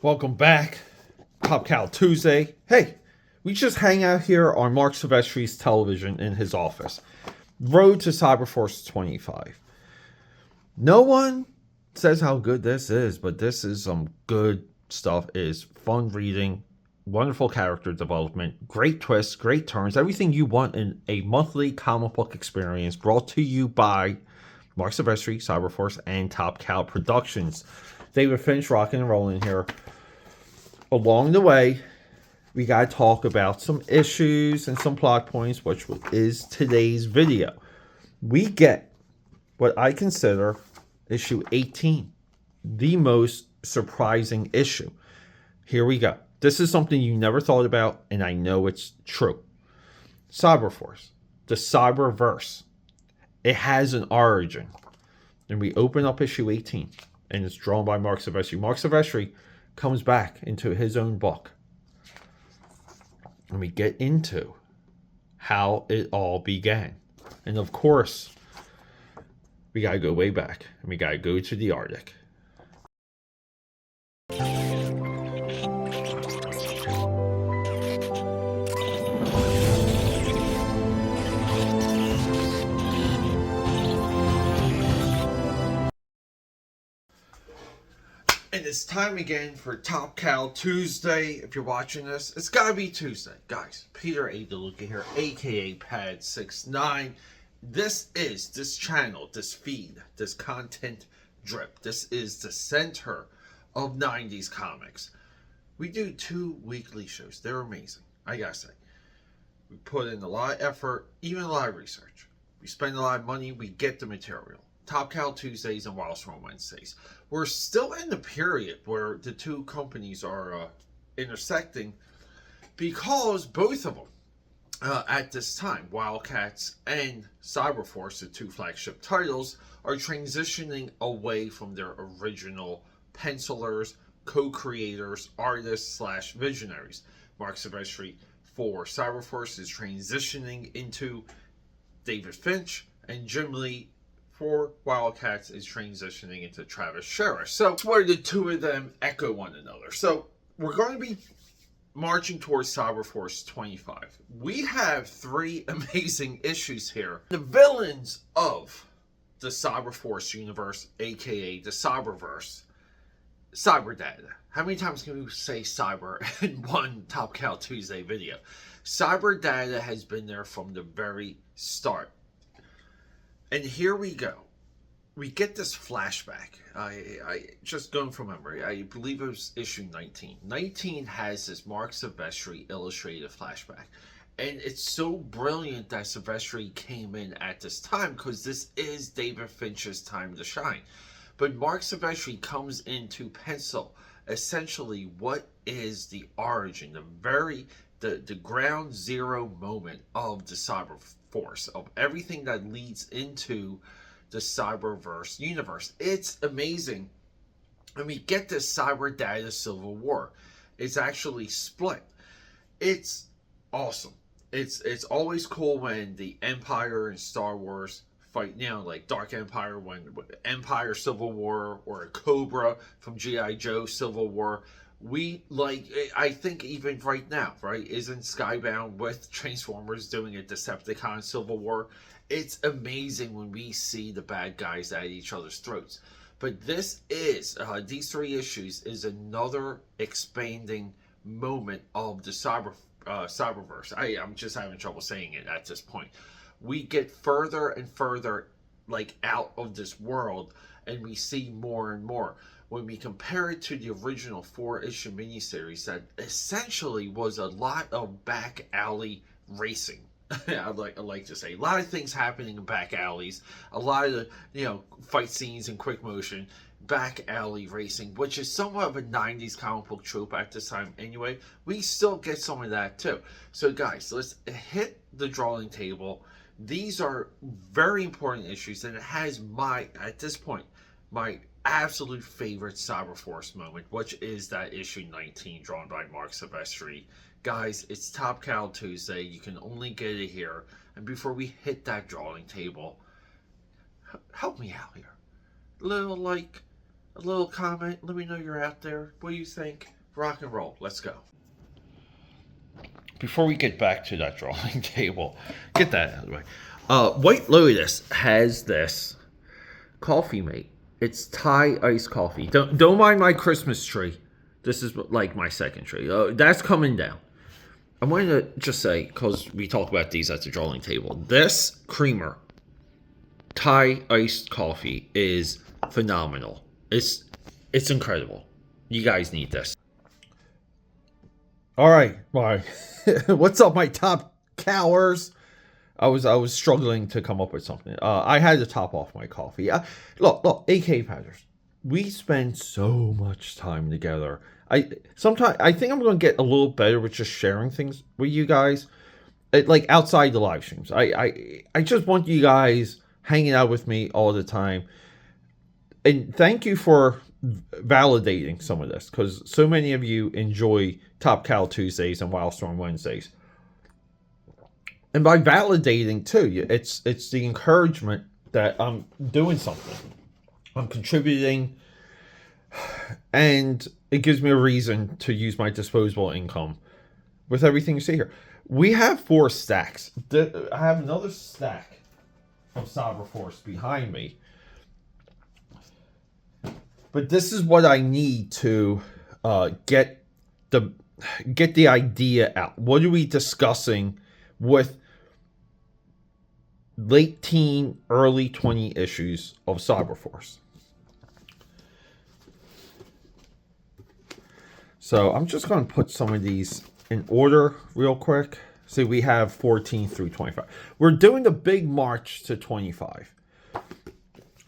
Welcome back, Top Cow Tuesday. Hey, we just hang out here on Mark Silvestri's television in his office. Road to Cyberforce 25. No one says how good this is, but this is some good stuff. It is fun reading, wonderful character development, great twists, great turns, everything you want in a monthly comic book experience brought to you by Mark Silvestri, Cyberforce, and Top Cow Productions. David Finch rocking and rolling here. Along the way, we got to talk about some issues and some plot points, which is today's video. We get what I consider issue 18, the most surprising issue. Here we go. This is something you never thought about, and I know it's true. Cyberforce, the Cyberverse. It has an origin. And we open up issue 18, and it's drawn by Mark Silvestri. Mark Silvestri comes back into his own book. And we get into how it all began. And of course, we got to go way back. And we got to go to the Arctic. And it's time again for Top Cow Tuesday. If you're watching this, it's gotta be Tuesday. Guys, Peter A. DeLuca here, aka Pad69. This channel, this feed, this content drip. This is the center of 90s comics. We do 2 weekly shows. They're amazing, I gotta say. We put in a lot of effort, even a lot of research. We spend a lot of money, we get the material. Top Cow Tuesdays and Wildstorm Wednesdays. We're still in the period where the two companies are intersecting because both of them, at this time, Wildcats and Cyberforce, the 2 flagship titles, are transitioning away from their original pencilers, co-creators, artists / visionaries. Mark Silvestri for Cyberforce is transitioning into David Finch, and Jim Lee for Wildcats is transitioning into Travis Sherrish. So where the two of them echo one another. So we're going to be marching towards Cyberforce 25. We have 3 amazing issues here. The villains of the Cyberforce universe, aka the Cyberverse, Cyberdata. How many times can we say cyber in one Top Cow Tuesday video? Cyberdata has been there from the very start. And here we go. We get this flashback. I just going from memory. I believe it was issue 19. 19 has this Mark Silvestri illustrated flashback. And it's so brilliant that Silvestri came in at this time because this is David Finch's time to shine. But Mark Silvestri comes into pencil essentially what is the origin, the ground zero moment of the Cyberforce, of everything that leads into the Cyberverse universe. It's amazing. And we get this Cyberdata Civil War. It's actually split. It's awesome. It's always cool when the Empire and Star Wars fight now, like Dark Empire, when Empire Civil War, or a Cobra from G.I. Joe Civil War. We like, I think even right now, right? Isn't Skybound with Transformers doing a Decepticon Civil War? It's amazing when we see the bad guys at each other's throats. But this is, these 3 issues is another expanding moment of the Cyberverse. I'm just having trouble saying it at this point. We get further and further like out of this world, and we see more and more. When we compare it to the original 4-issue miniseries that essentially was a lot of back alley racing. I'd like to say a lot of things happening in back alleys, a lot of fight scenes in quick motion, back alley racing, which is somewhat of a 90s comic book trope at this time anyway. We still get some of that too. So guys, let's hit the drawing table. These are very important issues, and it has at this point, my absolute favorite Cyberforce moment, which is that issue 19 drawn by Mark Silvestri. Guys, it's Top Cow Tuesday. You can only get it here. And before we hit that drawing table, help me out here. A a little comment. Let me know you're out there. What do you think? Rock and roll. Let's go. Before we get back to that drawing table, get that out of the way. White Lotus has this coffee mate. It's Thai iced coffee. Don't mind my Christmas tree. This is like my second tree. That's coming down. I wanted to just say, because we talk about these at the drawing table, this creamer Thai iced coffee is phenomenal. It's incredible. You guys need this. All right, bye. What's up, my top cowers? I was struggling to come up with something. I had to top off my coffee. Look, AKAPADers. We spend so much time together. I think I'm going to get a little better with just sharing things with you guys, like outside the live streams. I just want you guys hanging out with me all the time, and thank you for validating some of this, because so many of you enjoy Top Cal Tuesdays and Wildstorm Wednesdays, and by validating too, it's the encouragement that I'm doing something, I'm contributing, and it gives me a reason to use my disposable income with everything you see here. We have 4 stacks. I have another stack of Cyber Force behind me. But this is what I need to get the idea out. What are we discussing with late teen, early 20 issues of Cyber Force? So I'm just going to put some of these in order real quick. See, we have 14 through 25. We're doing the big march to 25.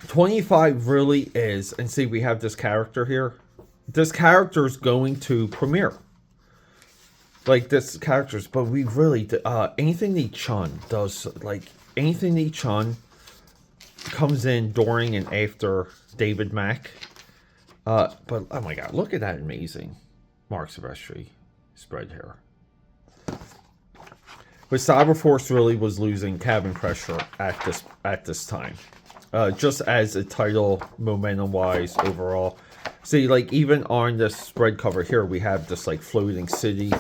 25 really is, and see, we have this character here. This character is going to premiere. Like, this character's, but we really, Anthony Chun does, like, Anthony Chun comes in during and after David Mack. But, oh my god, look at that amazing Mark Silvestri spread here. But Cyber Force really was losing cabin pressure at this time. Just as a title, momentum-wise, overall. See, like, even on this spread cover here, we have this, like, floating city.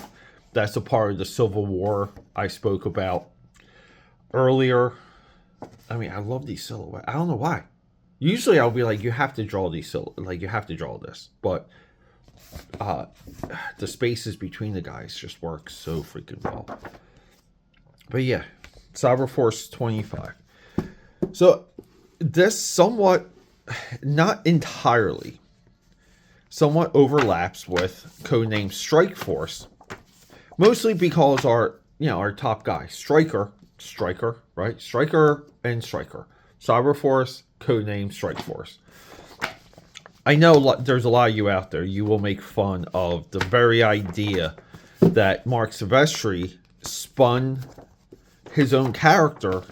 That's a part of the Civil War I spoke about earlier. I mean, I love these silhouettes. I don't know why. Usually, I'll be like, you have to draw these you have to draw this. But the spaces between the guys just work so freaking well. But yeah, Cyber Force 25. So this somewhat, not entirely, somewhat overlaps with codename Strike Force, mostly because our top guy, Striker, right? Striker and Striker. Cyber Force, codename Strike Force. I know there's a lot of you out there, you will make fun of the very idea that Mark Silvestri spun his own character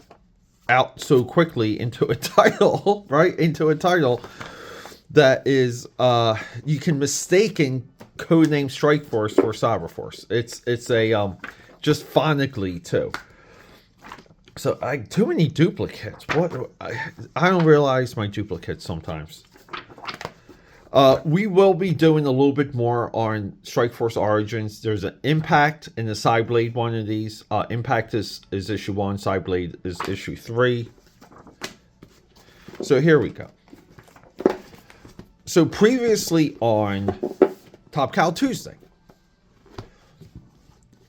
out so quickly into a title, right? Into a title that is, you can mistaken codename Strike Force for Cyber Force. It's a, just phonically too. So too many duplicates. What? I don't realize my duplicates sometimes. We will be doing a little bit more on Strike Force Origins. There's an Impact and a Cyblade one of these. Impact is issue 1. Cyblade is issue 3. So here we go. So previously on Top Cal Tuesday,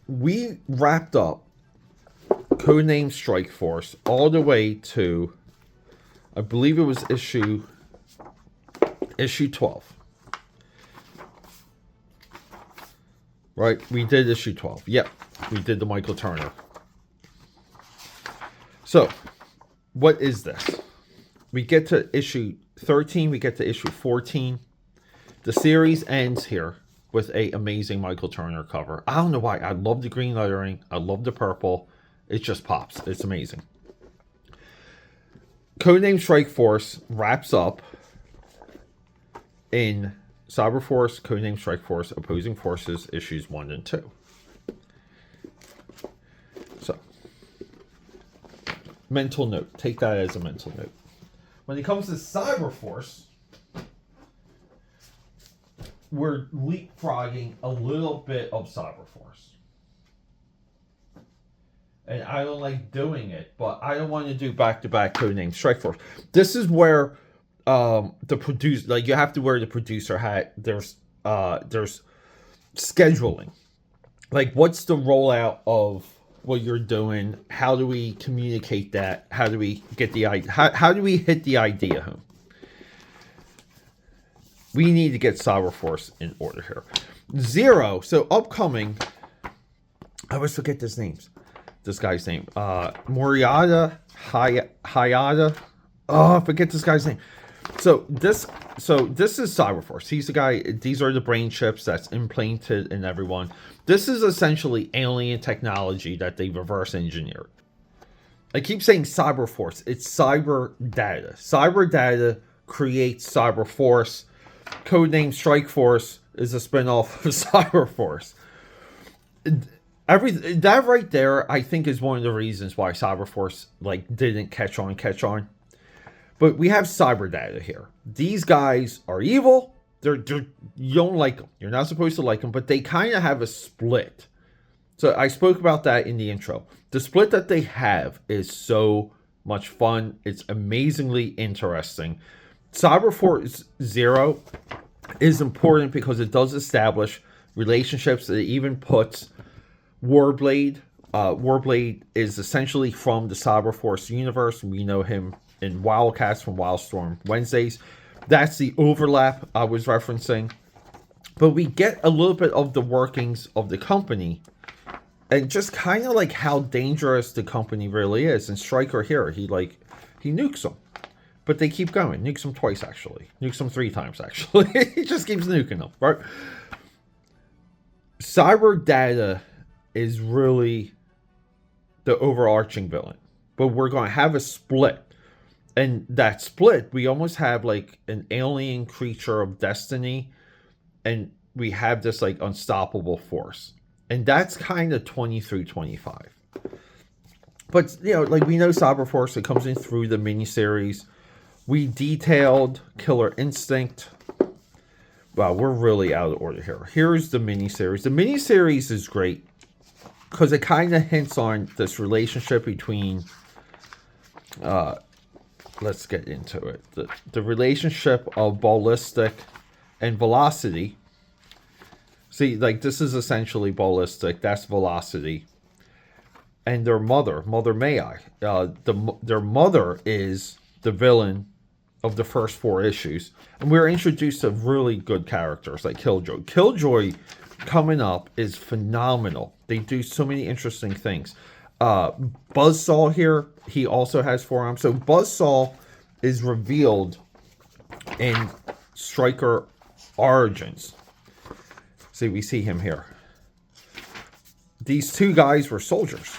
we wrapped up codename Strike Force all the way to, I believe it was issue 12. Right? We did issue 12. Yep. We did the Michael Turner. So, what is this? We get to issue 13. We get to issue 14. The series ends here with a amazing Michael Turner cover. I don't know why. I love the green lettering. I love the purple. It just pops. It's amazing. Codename Strike Force wraps up in Cyber Force, Codename Strike Force, Opposing Forces, issues 1 and 2. So, mental note. Take that as a mental note. When it comes to Cyber Force, we're leapfrogging a little bit of Cyberforce. And I don't like doing it, but I don't want to do back-to-back codename Strikeforce. This is where the producer, like, you have to wear the producer hat. There's scheduling. Like, what's the rollout of what you're doing? How do we communicate that? How do we get the idea? How do we hit the idea home? We need to get Cyberforce in order here. Zero. So upcoming. I always forget this guy's name. Moriata Hayata. Oh, I forget this guy's name. So this is Cyberforce. He's the guy. These are the brain chips that's implanted in everyone. This is essentially alien technology that they reverse engineered. I keep saying Cyberforce. It's cyber data. Cyber data creates Cyberforce. Codename Strikeforce is a spinoff of Cyberforce. That right there, I think, is one of the reasons why Cyberforce didn't catch on. But we have cyber data here. These guys are evil. You don't like them. You're not supposed to like them, but they kind of have a split. So I spoke about that in the intro. The split that they have is so much fun. It's amazingly interesting. Cyberforce Zero is important because it does establish relationships. It even puts Warblade. Warblade is essentially from the Cyberforce universe. We know him in Wildcats from Wildstorm Wednesdays. That's the overlap I was referencing. But we get a little bit of the workings of the company and just kind of like how dangerous the company really is. And Stryker here, he nukes them. But they keep going. Nukes them twice, actually. Nukes them 3 times, actually. He just keeps nuking them, right? Cyber data is really the overarching villain. But we're going to have a split. And that split, we almost have like an alien creature of destiny. And we have this like unstoppable force. And that's kind of 23-25. But, you know, like we know Cyberforce, it comes in through the miniseries. We detailed Killer Instinct. Wow, we're really out of order here. Here's the miniseries. The miniseries is great because it kind of hints on this relationship between... let's get into it. The relationship of Ballistic and Velocity. See, like, this is essentially Ballistic. That's Velocity. And their mother, Mother May I. Their mother is the villain of the first 4 issues. And we're introduced to really good characters like Killjoy. Killjoy coming up is phenomenal. They do so many interesting things. Buzzsaw here, he also has 4 arms. So Buzzsaw is revealed in Stryker Origins. See, we see him here. These 2 guys were soldiers.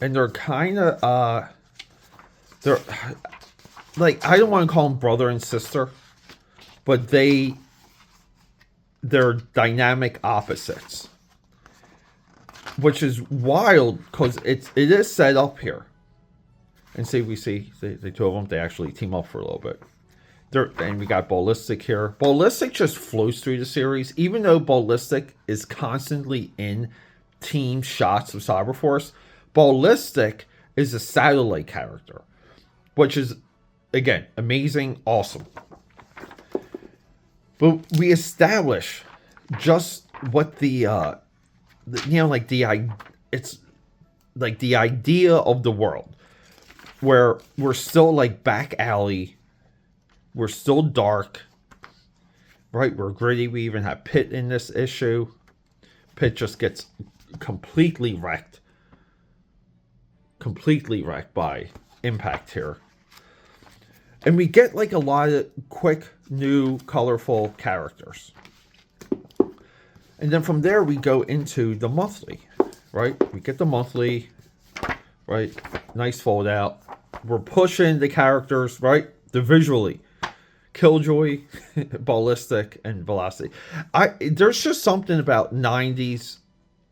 And they're kind of, they're, like, I don't want to call them brother and sister, but they're dynamic opposites. Which is wild, because it is set up here. And see, we see the 2 of them, they actually team up for a little bit. And we got Ballistic here. Ballistic just flows through the series. Even though Ballistic is constantly in team shots of Cyberforce, Ballistic is a satellite character. Which is, again, amazing, awesome. But we establish just what it's like the idea of the world, where we're still like back alley, we're still dark, right? We're gritty. We even have Pitt in this issue. Pitt just gets completely wrecked by Impact here. And we get like a lot of quick, new, colorful characters. And then from there, we go into the monthly, right? We get the monthly, right? Nice fold out. We're pushing the characters, right? The visually. Killjoy, Ballistic, and Velocity. There's just something about 90's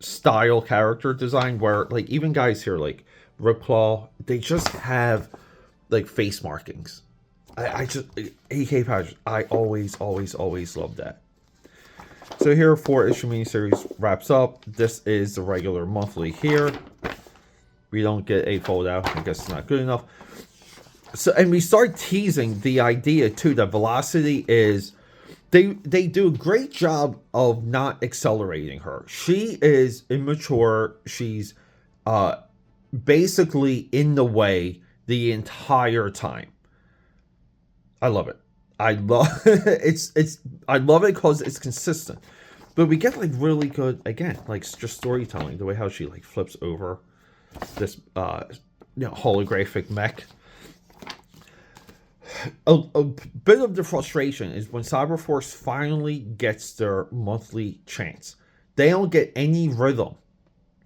style character design where, like, even guys here, like Ripclaw, they just have, like, face markings. I just AKAPAD. I always love that. So here, 4-issue miniseries wraps up. This is the regular monthly here. We don't get a fold out. I guess it's not good enough. So, and we start teasing the idea too that Velocity is, they do a great job of not accelerating her. She is immature. She's basically in the way the entire time. I love it. I love I love it because it's consistent. But we get like really good, again, like just storytelling, the way how she like flips over this holographic mech. A bit of the frustration is when Cyberforce finally gets their monthly chance. They don't get any rhythm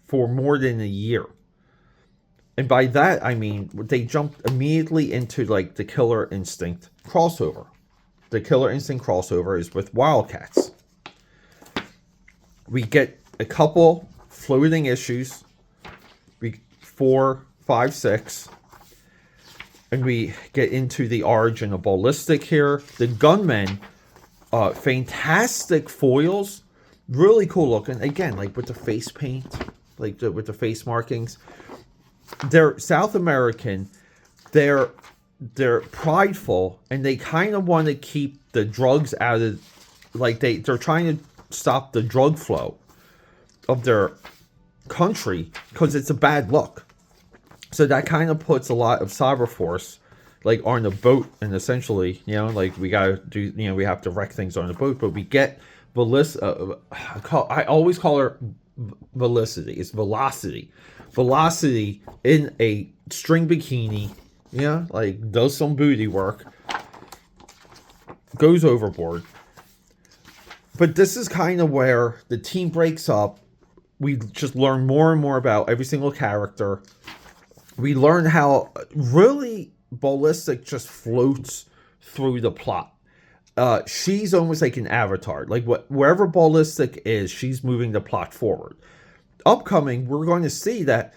for more than a year. And by that, I mean, they jumped immediately into like the Killer Instinct crossover. The Killer Instinct crossover is with Wildcats. We get a couple floating issues, 4, 5, 6. And we get into the origin of Ballistic here. The Gunmen, fantastic foils. Really cool looking. Again, like with the face paint, like with the face markings. They're South American. They're prideful, and they kind of want to keep the drugs out of, like they're trying to stop the drug flow of their country because it's a bad look. So that kind of puts a lot of Cyberforce like on the boat, and essentially, like we gotta do, we have to wreck things on the boat. But we get I always call her Velocity. It's Velocity. Velocity in a string bikini, like does some booty work, goes overboard. But this is kind of where the team breaks up. We just learn more and more about every single character. We learn how really Ballistic just floats through the plot. She's almost like an avatar. Like wherever Ballistic is, she's moving the plot forward. Upcoming, we're going to see that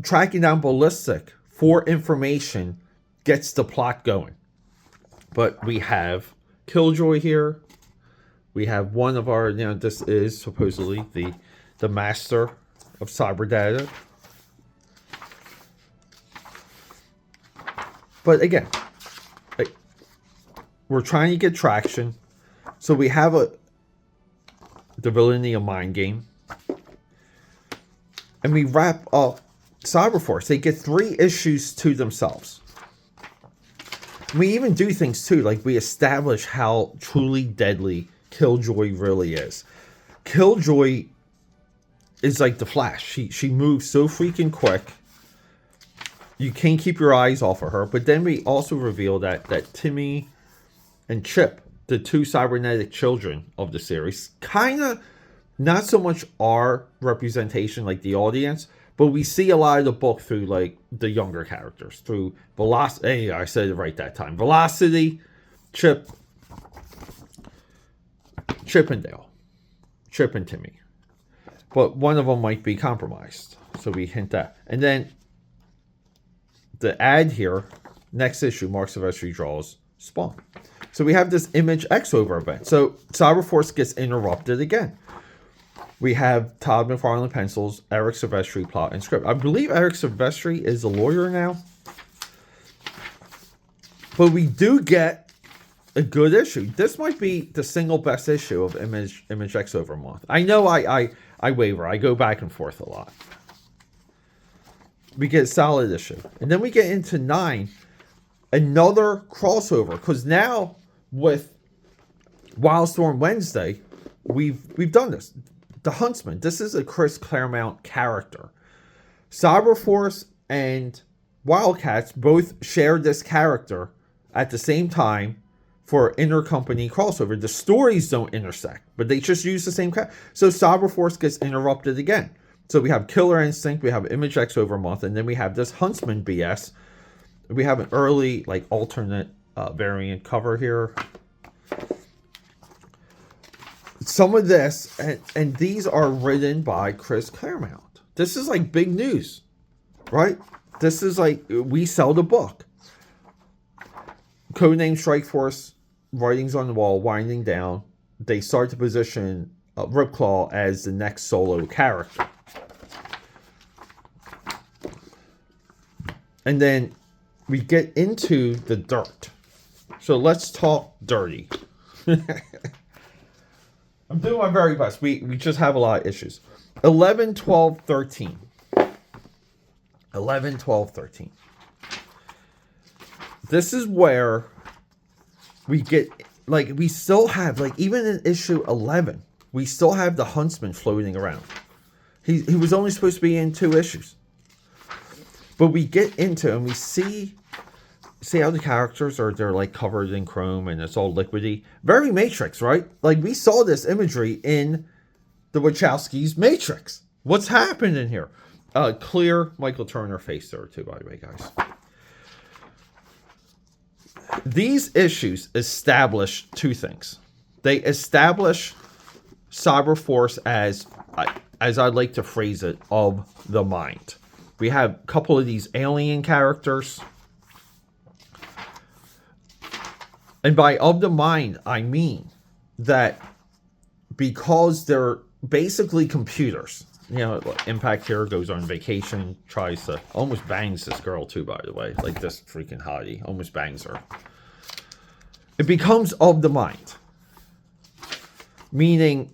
tracking down Ballistic for information gets the plot going. But we have Killjoy here. We have one of our, this is supposedly the master of cyber data. But again, we're trying to get traction. So we have the villainy of Mind Game. And we wrap up Cyberforce. They get 3 issues to themselves. We even do things too, like we establish how truly deadly Killjoy really is. Killjoy is like the Flash. She moves so freaking quick. You can't keep your eyes off of her. But then we also reveal that Timmy and Chip, the 2 cybernetic children of the series, kind of not so much our representation like the audience, but we see a lot of the book through like the younger characters, through Velocity. I said it right that time. Velocity, Chip and Dale, Chip and Timmy. But one of them might be compromised, so we hint that. And then the ad here, next issue, Mark Silvestri draws Spawn. So we have this Image X over event. So Cyberforce gets interrupted again. We have Todd McFarlane pencils, Eric Silvestri plot and script. I believe Eric Silvestri is a lawyer now. But we do get a good issue. This might be the single best issue of Image X over month. I know I waver. I go back and forth a lot. We get a solid issue. And then we get into 9, another crossover. Because now with Wildstorm Wednesday, we've done this. The Huntsman. This is a Chris Claremont character. Cyberforce and Wildcats both share this character at the same time for intercompany crossover. The stories don't intersect, but they just use the same character. So Cyberforce gets interrupted again. So we have Killer Instinct, we have Image X over a month, and then we have this Huntsman BS. We have an early, like, alternate variant cover here. Some of this, and these are written by Chris Claremont. This is like big news, right? This is like, we sell the book. Codename Strike Force, writings on the wall, winding down. They start to position Ripclaw as the next solo character. And then we get into the dirt. So let's talk dirty. I'm doing my very best. We just have a lot of issues. 11, 12, 13. 11, 12, 13. This is where we get, like, we still have, like, even in issue 11, we still have the Huntsman floating around. He was only supposed to be in 2 issues. But we get into, and we see how the characters are, they're like covered in chrome and it's all liquidy. Very Matrix, right? Like, we saw this imagery in the Wachowskis' Matrix. What's happening here? Clear Michael Turner face there too, by the way, guys. These issues establish 2 things. They establish Cyberforce as I'd like to phrase it, of the mind. We have a couple of these alien characters. And by of the mind, I mean that because they're basically computers. You know, Impact here goes on vacation, tries to, almost bangs this girl too, by the way. Like this freaking hottie, almost bangs her. It becomes of the mind. Meaning,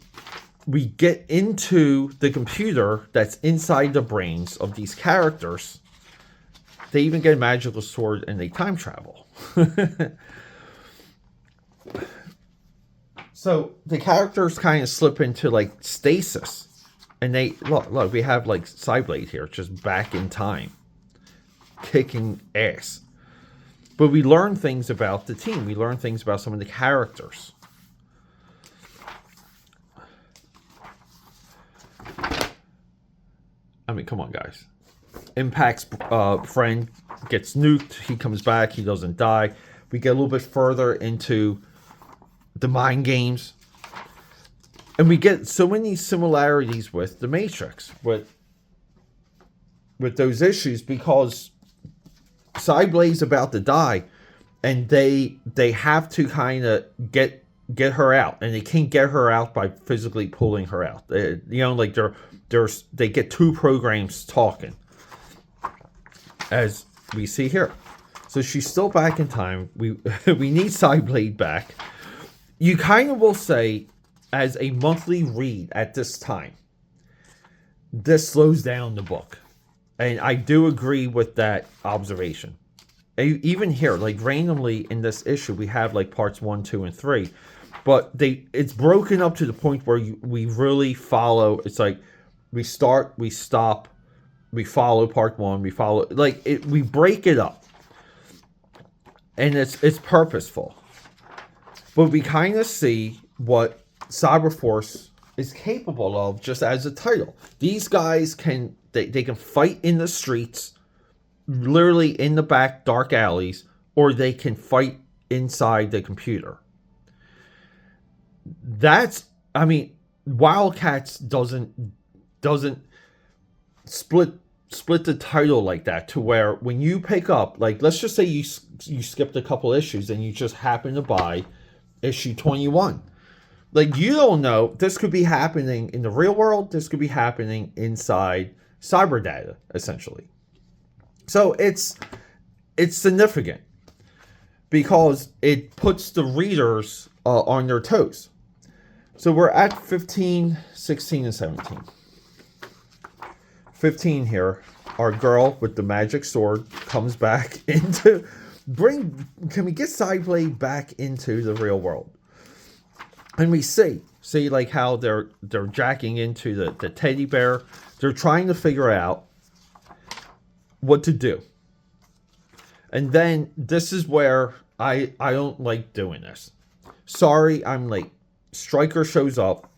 we get into the computer that's inside the brains of these characters. They even get a magical sword and they time travel. So the characters kind of slip into like stasis. And they, look, we have like Cyblade here, just back in time. Kicking ass. But we learn things about the team. We learn things about some of the characters. I mean, come on, guys. Impact's friend gets nuked. He comes back. He doesn't die. We get a little bit further into the mind games. And we get so many similarities with the Matrix. With those issues. Because Cyblade's about to die. And they have to kind of get her out. And they can't get her out by physically pulling her out. You know, like they get 2 programs talking, as we see here. So she's still back in time. We need Cyblade back. You kind of will say, as a monthly read at this time, this slows down the book, and I do agree with that observation. Even here, like randomly in this issue, we have like parts 1, 2, and 3, but it's broken up to the point where we really follow. It's like, we start, we stop, we follow part 1, we follow, like, we break it up. And it's purposeful. But we kind of see what Cyberforce is capable of just as a title. These guys can, they can fight in the streets, literally in the back dark alleys, or they can fight inside the computer. That's, I mean, Wildcats doesn't split the title like that, to where when you pick up, like, let's just say you skipped a couple issues and you just happen to buy issue 21. Like, you don't know, this could be happening in the real world, this could be happening inside Cyberdata, essentially. So it's significant because it puts the readers on their toes. So we're at 15, 16, and 17. 15 here, our girl with the magic sword comes back into, can we get Cyblade back into the real world? And we see like how they're jacking into the teddy bear. They're trying to figure out what to do. And then this is where I don't like doing this. Sorry, I'm late. Stryker shows up.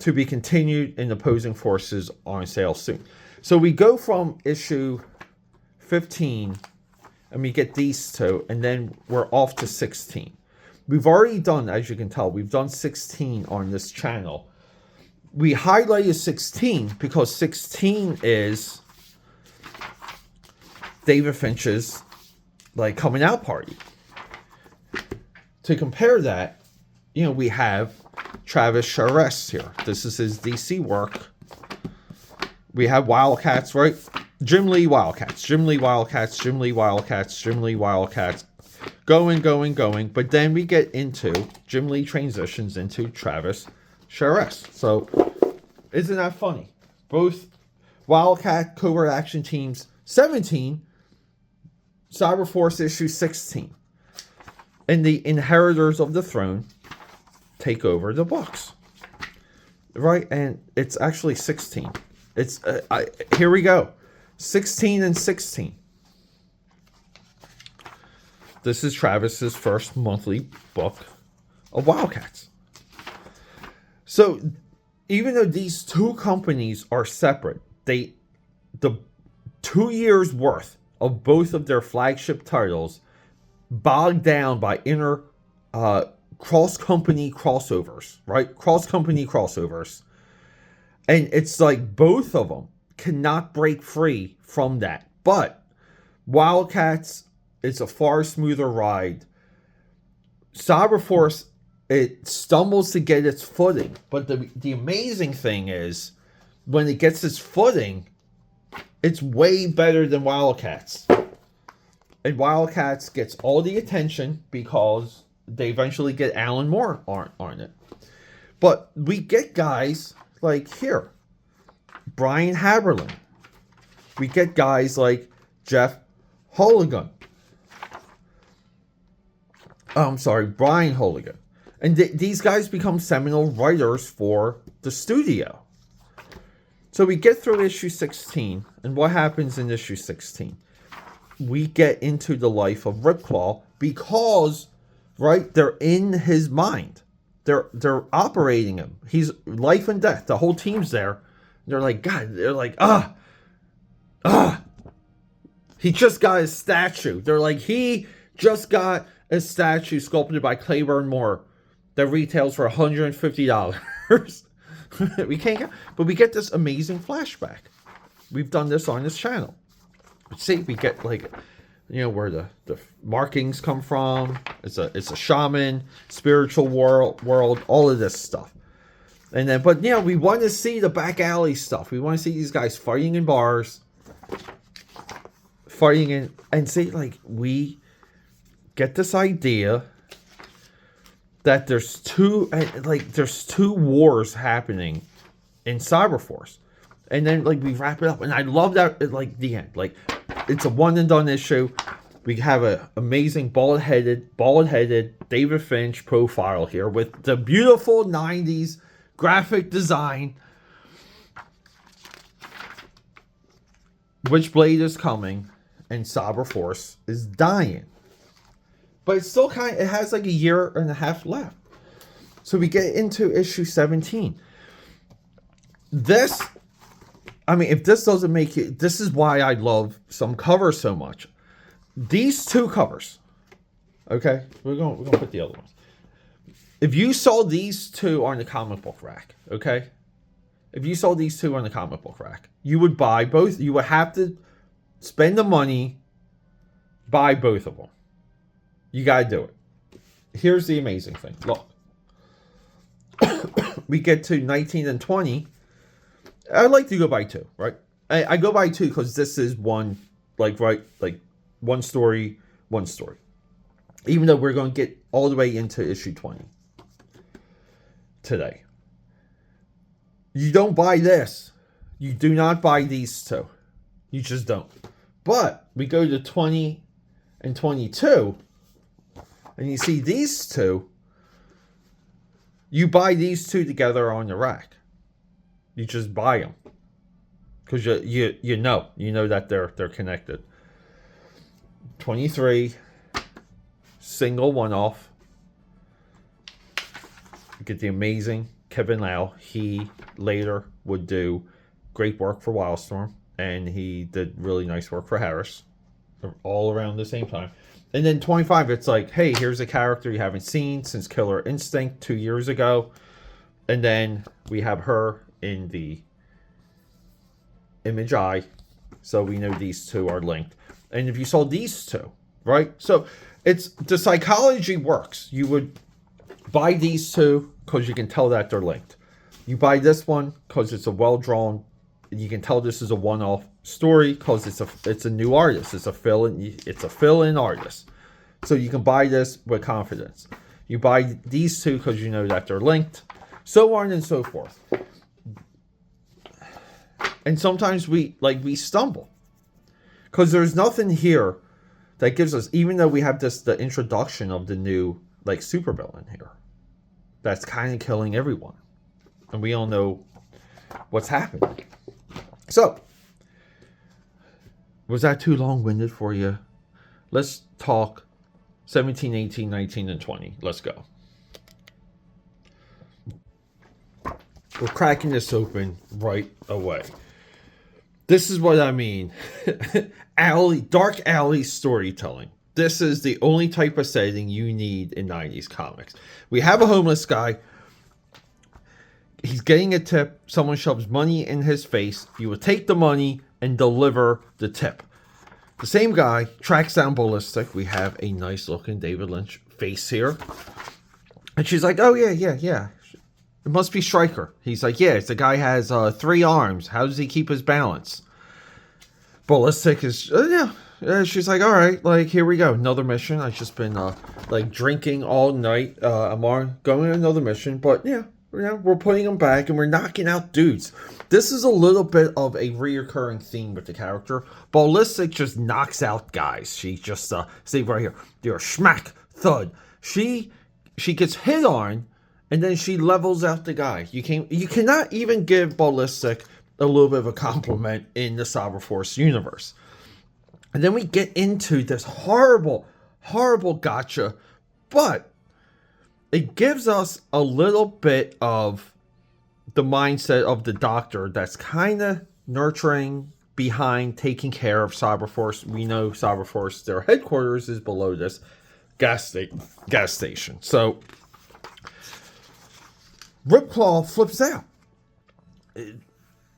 To be continued in Opposing Forces on sale soon. So we go from issue 15 and we get these 2, and then we're off to 16. We've already done, as you can tell, we've done 16 on this channel. We highlighted 16 because 16 is David Finch's like coming out party. to compare that, we have Travis Charest here. This is his DC work. We have Wildcats, right? Jim Lee Wildcats, Jim Lee Wildcats, Jim Lee Wildcats, Jim Lee Wildcats. Going. But then we get into Jim Lee transitions into Travis Charest. So, isn't that funny? Both Wildcat Covert Action Teams 17, Cyberforce issue 16. And the Inheritors of the Throne take over the books. Right? And it's actually 16. It's here we go. 16 and 16. This is Travis's first monthly book of Wildcats. So, even though these two companies are separate, the 2 years worth of both of their flagship titles bogged down by inner cross-company crossovers, right? Cross-company crossovers. And it's like both of them cannot break free from that. But Wildcats, it's a far smoother ride. Cyberforce, it stumbles to get its footing. But the amazing thing is, when it gets its footing, it's way better than Wildcats. And Wildcats gets all the attention because they eventually get Alan Moore on it. But we get guys like here, Brian Haberlin. We get guys like Jeff Holigan. Brian Holigan. And these guys become seminal writers for the studio. So we get through issue 16, and what happens in issue 16? We get into the life of Ripclaw because, right, they're in his mind. They're operating him. He's life and death. The whole team's there. They're like, God, they're like, he just got his statue. They're like, he just got a statue sculpted by Claiborne Moore that retails for $150. We can't get, but we get this amazing flashback. We've done this on this channel. See, we get like, where the markings come from. It's a shaman, spiritual world, all of this stuff. And then, but we want to see the back alley stuff. We want to see these guys fighting in bars, and see, like, we get this idea that there's two wars happening in Cyberforce. And then, like, we wrap it up. And I love that, like, the end. Like, it's a one and done issue. We have an amazing bald-headed David Finch profile here with the beautiful 90s graphic design. Witchblade is coming, and Cyberforce is dying. But it's still it has like a year and a half left. So we get into issue 17. If this doesn't make it, this is why I love some covers so much. These two covers, okay? We're gonna put the other ones. If you saw these two on the comic book rack, okay? If you saw these two on the comic book rack, you would buy both. You would have to spend the money, buy both of them. You gotta do it. Here's the amazing thing. Look. We get to 19 and 20. I like to go by two, right? I go by two because this is one, one story. Even though we're going to get all the way into issue 20 today. You don't buy this. You do not buy these two. You just don't. But we go to 20 and 22, and you see these two. You buy these two together on the rack. You just buy them because you know that they're connected. 23, single one-off. Get the amazing Kevin Lau. He later would do great work for Wildstorm, and he did really nice work for Harris, all around the same time. And then 25, it's like, hey, here's a character you haven't seen since Killer Instinct 2 years ago. And then we have her in the image eye. So we know these two are linked. And if you saw these two, right? So it's the psychology works. You would buy these two because you can tell that they're linked. You buy this one because it's a well-drawn, you can tell this is a one-off story because it's a new artist. It's a fill-in artist. So you can buy this with confidence. You buy these two because you know that they're linked, so on and so forth. And sometimes we stumble because there's nothing here that gives us, even though we have the introduction of the new supervillain here, that's kind of killing everyone, and we all know what's happening. So, was that too long-winded for you? Let's talk 17, 18, 19, and 20. Let's go. We're cracking this open right away. This is what I mean. Dark alley storytelling. This is the only type of setting you need in 90s comics. We have a homeless guy. He's getting a tip. Someone shoves money in his face. You will take the money and deliver the tip. The same guy tracks down Ballistic. We have a nice looking David Lynch face here. And she's like, oh, yeah. It must be Stryker. He's like, yeah, the guy has 3 arms. How does he keep his balance? Ballistic is, she's like, all right, here we go. Another mission. I've just been, drinking all night. I'm going to another mission. But, we're putting them back and we're knocking out dudes. This is a little bit of a reoccurring theme with the character. Ballistic just knocks out guys. She just, see right here. They're smack, thud. She gets hit on. And then she levels out the guy. You cannot even give Ballistic a little bit of a compliment in the Cyberforce universe. And then we get into this horrible, horrible gotcha. But it gives us a little bit of the mindset of the Doctor that's kind of nurturing behind taking care of Cyberforce. We know Cyberforce, their headquarters is below this gas station. So Ripclaw flips out.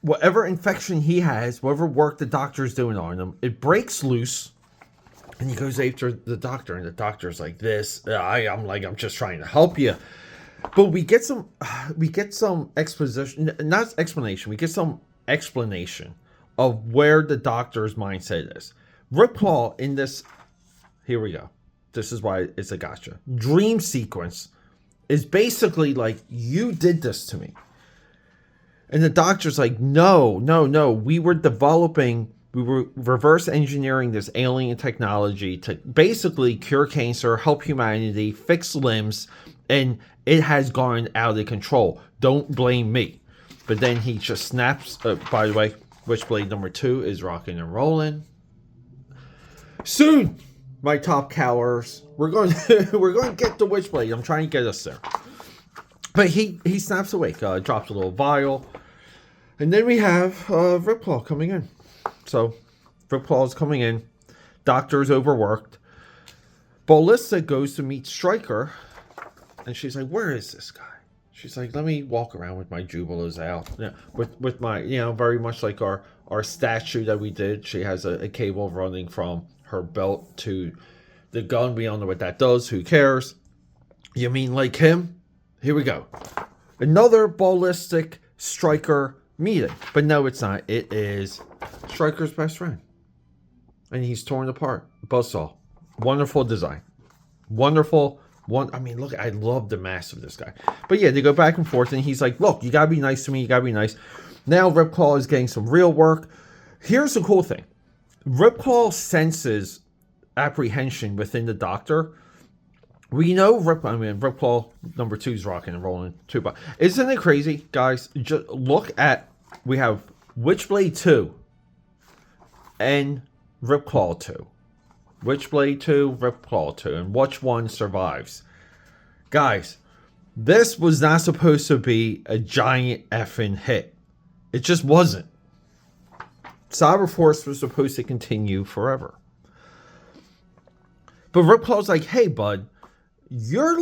Whatever infection he has, whatever work the Doctor's doing on him, it breaks loose, and he goes after the Doctor, and the Doctor's like this. I'm just trying to help you, but we get some exposition, not explanation. We get some explanation of where the Doctor's mindset is. Ripclaw in this, here we go. This is why it's a gotcha. Dream sequence is basically like, you did this to me. And the Doctor's like, no. We were reverse engineering this alien technology to basically cure cancer, help humanity, fix limbs, and it has gone out of control. Don't blame me. But then he just snaps. By the way, Witchblade number 2 is rocking and rolling. Soon, my top cowers, we're going to get the Witchblade. I'm trying to get us there. But he snaps awake, drops a little vial. And then we have Ripclaw coming in. So Ripclaw is coming in. Doctor's overworked. Ballista goes to meet Stryker. And she's like, where is this guy? She's like, let me walk around with my jubilees out. Yeah, with my, very much like our statue that we did. She has a cable running from her belt to the gun. We don't know what that does. Who cares? You mean like him? Here we go. Another Ballistic Stryker meeting. But no, it's not. It is Stryker's best friend. And he's torn apart. Buzzsaw. Wonderful design. Wonderful. Look, I love the mask of this guy. But yeah, they go back and forth. And he's like, look, you got to be nice to me. You got to be nice. Now Ripclaw is getting some real work. Here's the cool thing. Ripclaw senses apprehension within the Doctor. We know Ripclaw number 2 is rocking and rolling too. But isn't it crazy, guys? Just look at, we have Witchblade 2 and Ripclaw 2. Witchblade 2, Ripclaw 2, and which one survives? Guys, this was not supposed to be a giant effing hit. It just wasn't. Cyberforce was supposed to continue forever. But Ripclaw's like, hey, bud, you're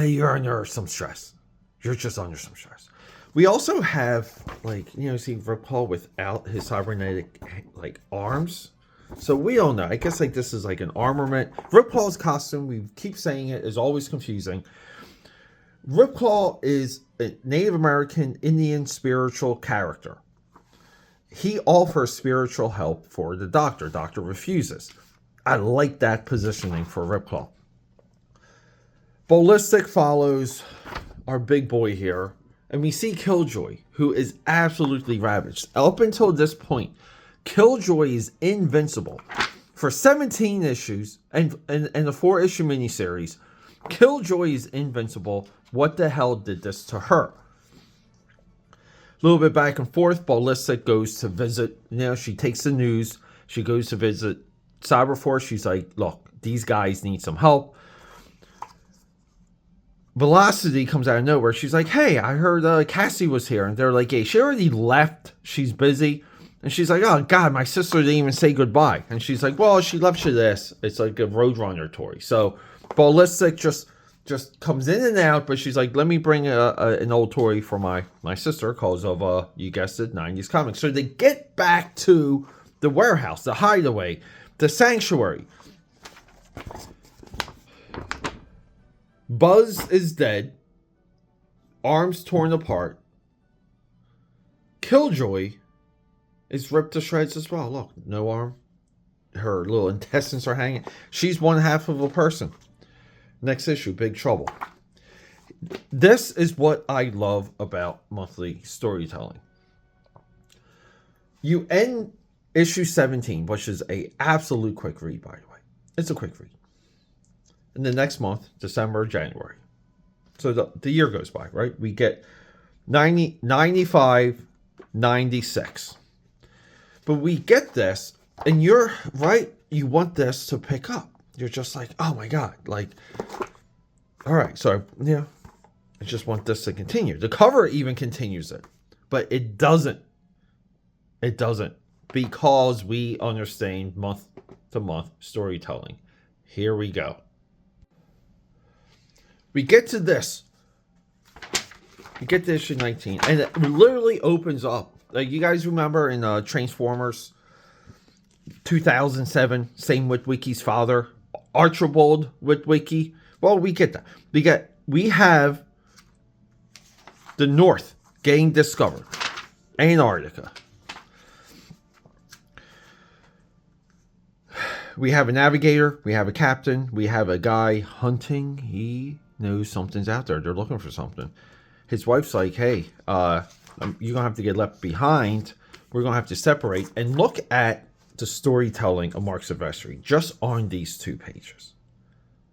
you're under some stress. You're just under some stress. We also have, see Ripclaw without his cybernetic, arms. So we don't know. I guess like this is like an armament. Ripclaw's costume, we keep saying it, is always confusing. Ripclaw is a Native American Indian spiritual character. He offers spiritual help for the Doctor. Doctor refuses. I like that positioning for Ripclaw. Ballistic follows our big boy here. And we see Killjoy, who is absolutely ravaged. Up until this point, Killjoy is invincible. For 17 issues and the 4-issue miniseries, Killjoy is invincible. What the hell did this to her? A little bit back and forth. Ballistic goes to visit. She takes the news. She goes to visit Cyberforce. She's like, look, these guys need some help. Velocity comes out of nowhere. She's like, hey, I heard Cassie was here. And they're like, hey, she already left. She's busy. And she's like, oh, God, my sister didn't even say goodbye. And she's like, well, she left you this. It's like a Roadrunner toy. So Ballistic just comes in and out. But she's like, let me bring an old toy for my sister because of, you guessed it, 90s comics. So they get back to the warehouse, the hideaway, the sanctuary. Buzz is dead. Arms torn apart. Killjoy is ripped to shreds as well. Look, no arm. Her little intestines are hanging. She's one half of a person. Next issue, Big Trouble. This is what I love about monthly storytelling. You end issue 17, which is an absolute quick read, by the way. It's a quick read. And the next month, December, January. So the year goes by, right? We get 90, 95, 96. But we get this, and you're right, you want this to pick up. You're just like, oh my God. Like, all right, so, yeah, I just want this to continue. The cover even continues it. But it doesn't. It doesn't. Because we understand month-to-month storytelling. Here we go. We get to this. We get to issue 19. And it literally opens up. Like, you guys remember in Transformers 2007, same Witwicky's father, Archibald Witwicky? Well, we get that. We have the North getting discovered. Antarctica. We have a navigator. We have a captain. We have a guy hunting. He knows something's out there. They're looking for something. His wife's like, hey, you're going to have to get left behind. We're going to have to separate. And look at the storytelling of Mark Silvestri just on these 2 pages.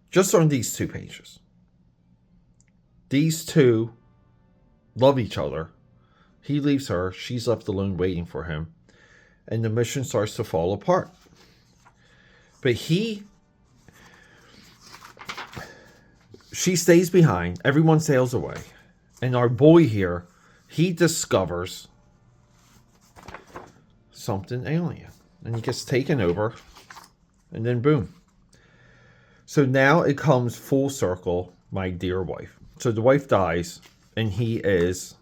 Just on these 2 pages. These two love each other. He leaves her. She's left alone waiting for him. And the mission starts to fall apart. But she stays behind. Everyone sails away. And our boy here, he discovers something alien. And he gets taken over. And then boom. So now it comes full circle, my dear wife. So the wife dies. And he is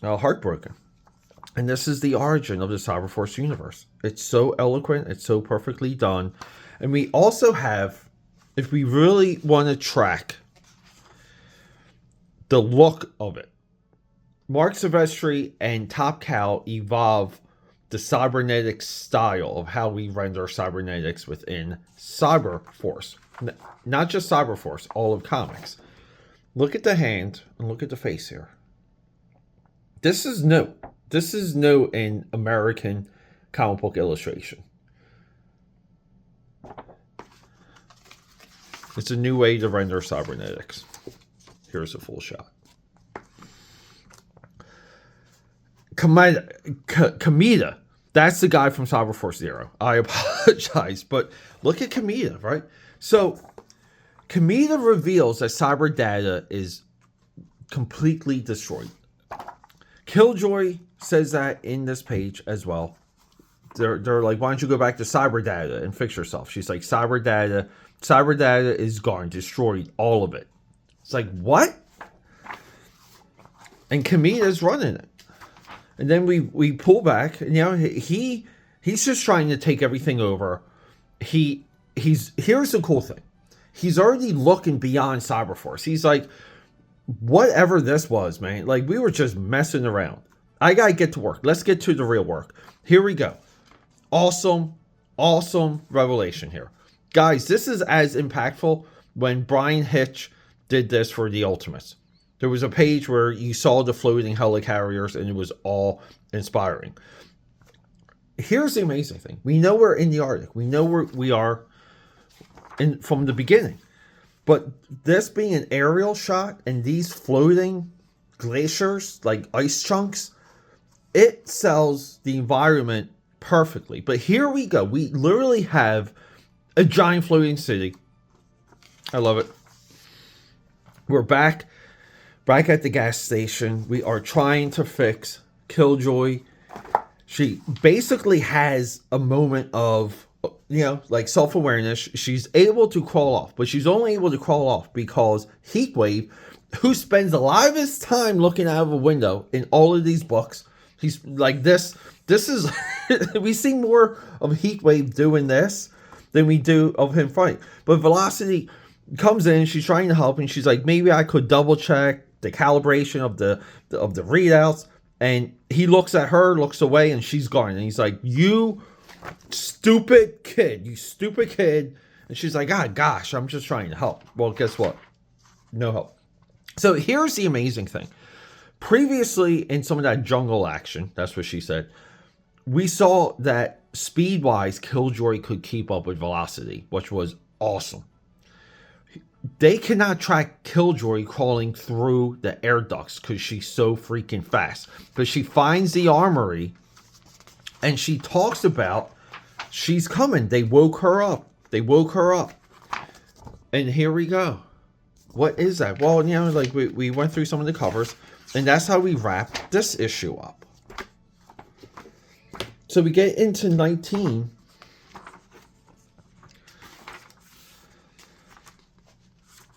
heartbroken. And this is the origin of the Cyberforce universe. It's so eloquent. It's so perfectly done. And we also have, if we really want to track the look of it, Mark Silvestri and Top Cow evolve the cybernetic style of how we render cybernetics within Cyberforce. Not just Cyberforce, all of comics. Look at the hand and look at the face here. This is new. This is new in American comic book illustration. It's a new way to render cybernetics. Here's a full shot. Kamita. That's the guy from Cyberforce Zero. I apologize, but look at Kamita, right? So, Kamita reveals that cyber data is completely destroyed. Killjoy says that in this page as well. They're like, why don't you go back to cyber data and fix yourself? She's like, cyber data is gone, destroyed, all of it. It's like, what? And Kamita's running it. And then we pull back, and he's just trying to take everything over here's the cool thing. He's already looking beyond Cyberforce. He's like, whatever this was, man, like we were just messing around. I gotta get to work. Let's get to the real work. Here we go. Awesome revelation here. Guys, this is as impactful when Brian Hitch did this for the Ultimates. There was a page where you saw the floating helicarriers and it was all inspiring. Here's the amazing thing. We know we're in the Arctic. We know we are from the beginning. But this being an aerial shot and these floating glaciers, like ice chunks, it sells the environment perfectly. But here we go. We literally have a giant floating city. I love it. We're back at the gas station. We are trying to fix Killjoy. She basically has a moment of, like self-awareness. She's able to crawl off, but she's only able to crawl off because Heatwave, who spends a lot of his time looking out of a window in all of these books, he's like this is, we see more of Heatwave doing this than we do of him fighting. But Velocity comes in, she's trying to help, and she's like, maybe I could double check the calibration of the readouts. And he looks at her, looks away, and she's gone. And he's like, you stupid kid. And she's like, ah, gosh, I'm just trying to help. Well, guess what? No help. So here's the amazing thing. Previously, in some of that jungle action, that's what she said, we saw that speed-wise, Killjoy could keep up with Velocity, which was awesome. They cannot track Killjoy crawling through the air ducts because she's so freaking fast. But she finds the armory and she talks about she's coming. They woke her up. And here we go. What is that? Well, like we went through some of the covers, and that's how we wrap this issue up. So we get into 19.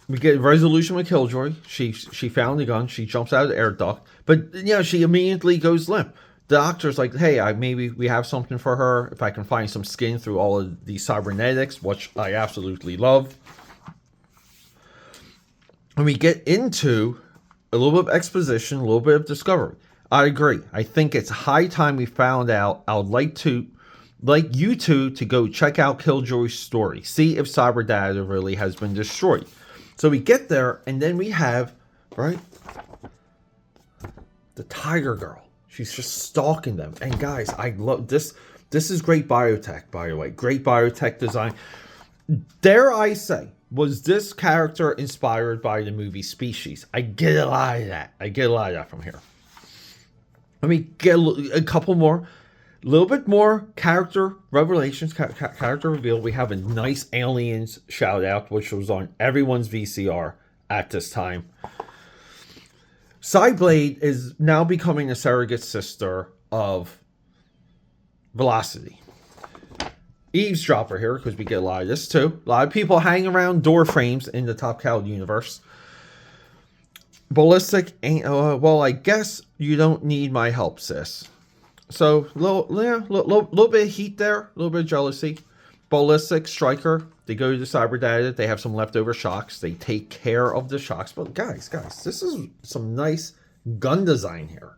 We get a resolution with Killjoy. She found the gun. She jumps out of the air duct. But, she immediately goes limp. The doctor's like, hey, maybe we have something for her. If I can find some skin through all of these cybernetics, which I absolutely love. And we get into a little bit of exposition, a little bit of discovery. I agree. I think it's high time we found out. I would like you two to go check out Killjoy's story. See if cyber data really has been destroyed. So we get there, and then we have, right, the Tiger Girl. She's just stalking them. And guys, I love this. This is great biotech, by the way. Great biotech design. Dare I say, was this character inspired by the movie Species? I get a lot of that. From here. Let me get a couple more. A little bit more character revelations, character reveal. We have a nice Aliens shout out, which was on everyone's VCR at this time. Cyblade is now becoming a surrogate sister of Velocity. Eavesdropper here, because we get a lot of this too. A lot of people hang around door frames in the Top Cow universe. Ballistic ain't, well, I guess you don't need my help, sis. So, little bit of heat there, a little bit of jealousy. Ballistic, Striker, they go to the cyber data. They have some leftover shocks. They take care of the shocks. But guys, this is some nice gun design here.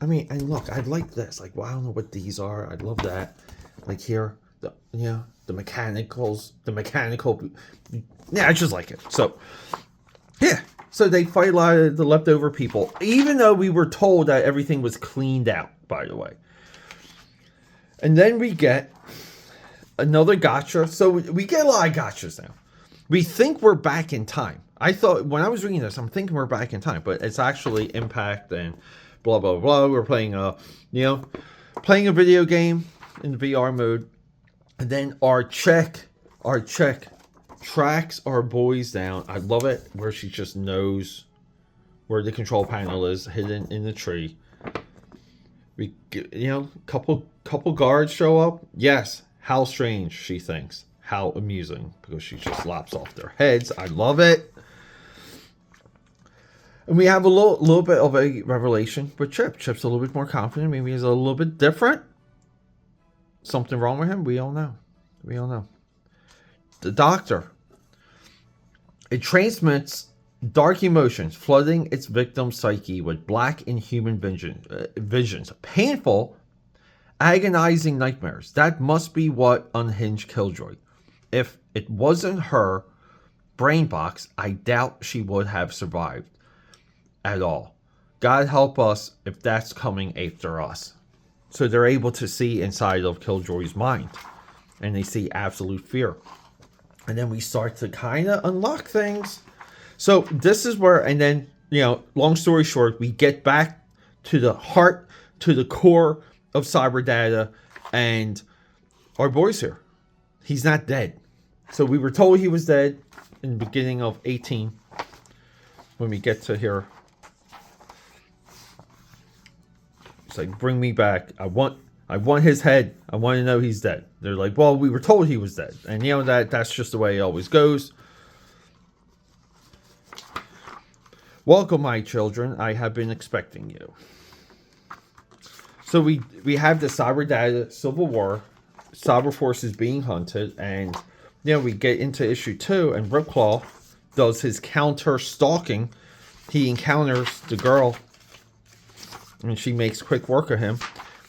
I mean, and look, I like this. Like, well, I don't know what these are. I'd love that. Like here, the mechanical. Yeah, I just like it. So, yeah. So they fight a lot of the leftover people, even though we were told that everything was cleaned out, by the way. And then we get another gotcha. So we get a lot of gotchas now. We think we're back in time. I thought, when I was reading this, I'm thinking we're back in time, but it's actually Impact and blah, blah, blah. We're playing playing a video game in the VR mode. And then our check tracks our boys down. I love it where she just knows where the control panel is, hidden in the tree. We get, couple guards show up. Yes, how strange, she thinks. How amusing, because she just lops off their heads. I love it. And we have a little bit of a revelation with Chip. Chip's a little bit more confident. Maybe he's a little bit different. Something wrong with him? We all know. We don't know. The Doctor. It transmits dark emotions, flooding its victim's psyche with black inhuman visions. Painful, agonizing nightmares. That must be what unhinged Killjoy. If it wasn't her brain box, I doubt she would have survived at all. God help us if that's coming after us. So they're able to see inside of Killjoy's mind. And they see absolute fear. And then we start to kind of unlock things. So this is where, and then, you know, long story short, we get back to the heart, to the core of cyber data, and our boy's here. He's not dead. So we were told he was dead in the beginning of 18. When we get to here, it's like, bring me back. I want his head. I want to know he's dead. They're like, well, we were told he was dead. And you know, that's just the way it always goes. Welcome, my children. I have been expecting you. So we have the cyber data civil war, cyber forces being hunted, and you know, we get into issue 2, and Ripclaw does his counter stalking. He encounters the girl, and she makes quick work of him.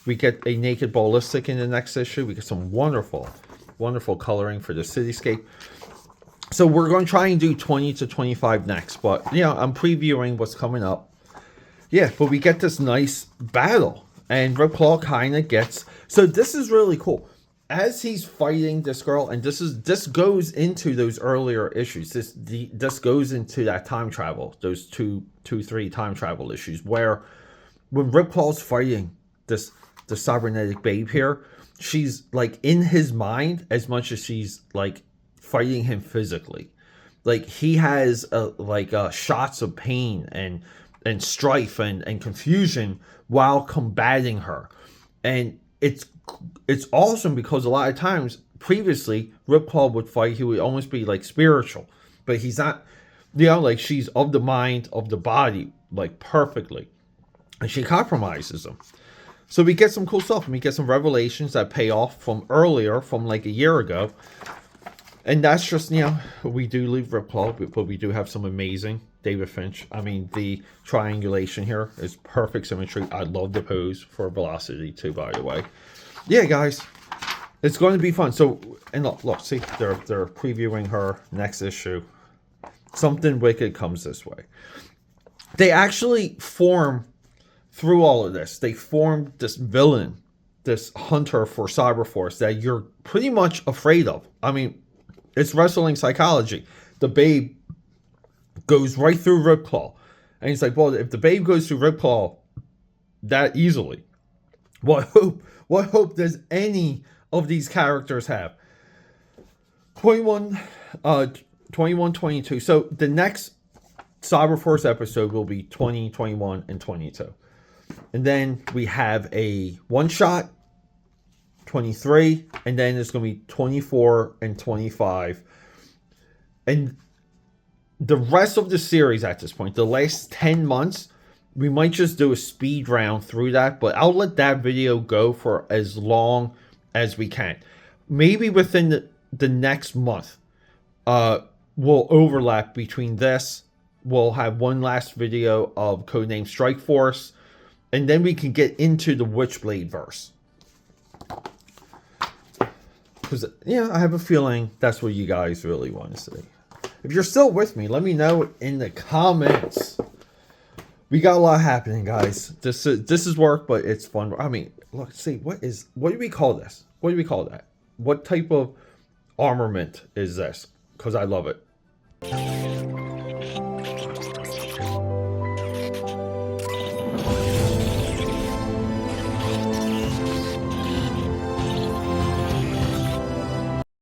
We get a naked ballistic in the next issue. We get some wonderful, wonderful coloring for the cityscape. So we're going to try and do 20 to 25 next, but you know, I'm previewing what's coming up. Yeah, but we get this nice battle, and Ripclaw kind of gets. So this is really cool. As he's fighting this girl, and this goes into those earlier issues. This goes into that time travel, those two, 3 time travel issues, where when Ripclaw's fighting the cybernetic babe here, she's like in his mind as much as she's like fighting him physically. Like he has shots of pain and strife and confusion while combating her, and it's awesome because a lot of times previously Ripclaw would fight, he would almost be like spiritual, but he's not. You know, like she's of the mind, of the body, like perfectly, and she compromises him. So we get some cool stuff, and we get some revelations that pay off from earlier, from like a year ago. And that's just, you know, we do leave Ripclaw, but we do have some amazing David Finch. I mean, the triangulation here is perfect symmetry. I love the pose for Velocity too, by the way. Yeah, guys, it's going to be fun. So, and look, see, they're previewing her next issue. Something wicked comes this way. They actually form, through all of this, they formed this villain, this hunter for Cyberforce that you're pretty much afraid of. I mean, it's wrestling psychology. The babe goes right through Ripclaw. And he's like, well, if the babe goes through Ripclaw that easily, what hope does any of these characters have? 21, 22. So the next Cyberforce episode will be 20, 21, and 22. And then we have a one-shot, 23, and then it's going to be 24 and 25. And the rest of the series at this point, the last 10 months, we might just do a speed round through that, but I'll let that video go for as long as we can. Maybe within the next month, we'll overlap between this. We'll have one last video of Codename Strike Force, and then we can get into the Witchblade verse. Because, yeah, I have a feeling that's what you guys really want to see. If you're still with me, let me know in the comments. We got a lot happening, guys. This is work, but it's fun. I mean, look, see, what do we call this? What do we call that? What type of armament is this? Because I love it.